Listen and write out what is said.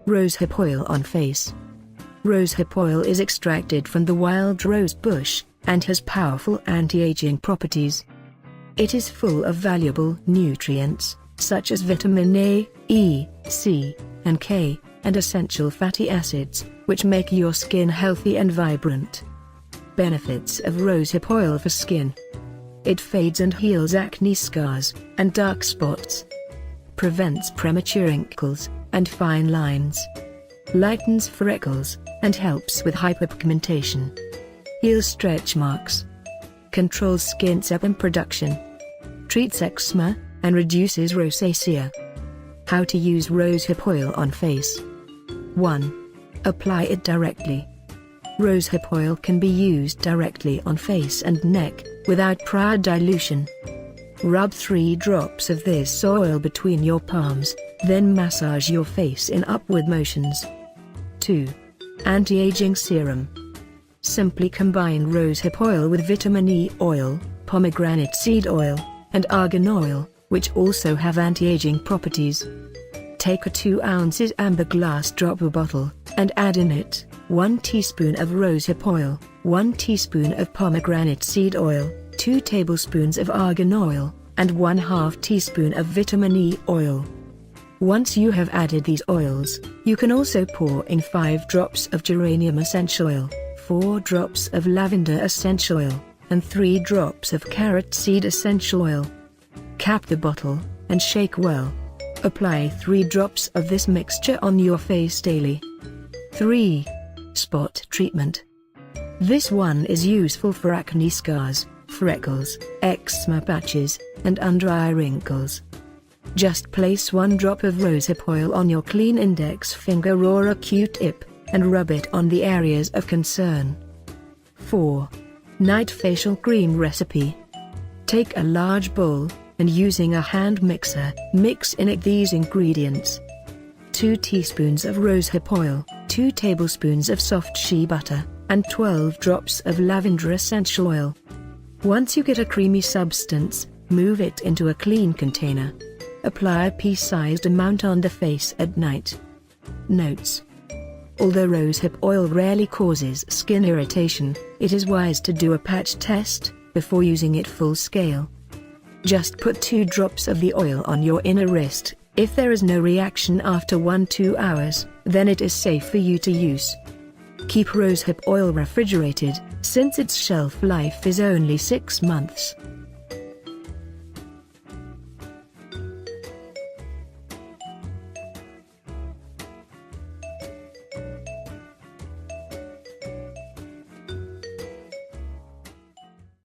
Rosehip oil on face. Rosehip oil is extracted from the wild rose bush and has powerful anti-aging properties. It is full of valuable nutrients, such as vitamin A, E, C, and K, and essential fatty acids, which make your skin healthy and vibrant. Benefits of rosehip oil for skin. It fades and heals acne scars and dark spots. Prevents premature wrinkles and fine lines. Lightens freckles and helps with hyperpigmentation. Heals stretch marks. Controls skin sebum production. Treats eczema and reduces rosacea. How to use rosehip oil on face. 1. Apply it directly. Rosehip oil can be used directly on face and neck, without prior dilution. Rub 3 drops of this oil between your palms, then massage your face in upward motions. 2. Anti-aging serum. Simply combine rosehip oil with vitamin E oil, pomegranate seed oil, and argan oil, which also have anti-aging properties. Take a 2 ounces amber glass dropper bottle, and add in it 1 teaspoon of rosehip oil, 1 teaspoon of pomegranate seed oil, 2 tablespoons of argan oil, and 1/2 teaspoon of vitamin E oil. Once you have added these oils, you can also pour in 5 drops of geranium essential oil, 4 drops of lavender essential oil, and 3 drops of carrot seed essential oil. Cap the bottle, and shake well. Apply 3 drops of this mixture on your face daily. 3. Spot treatment. This one is useful for acne scars, freckles, eczema patches, and under-eye wrinkles. Just place 1 drop of rosehip oil on your clean index finger or a Q-tip, and rub it on the areas of concern. 4. Night facial cream recipe. Take a large bowl, and using a hand mixer, mix in it these ingredients. 2 teaspoons of rosehip oil, 2 tablespoons of soft shea butter, and 12 drops of lavender essential oil. Once you get a creamy substance, move it into a clean container. Apply a pea-sized amount on the face at night. Notes: although rosehip oil rarely causes skin irritation, it is wise to do a patch test before using it full scale. Just put 2 drops of the oil on your inner wrist. If there is no reaction after 1-2 hours, then it is safe for you to use. Keep rosehip oil refrigerated, since its shelf life is only 6 months.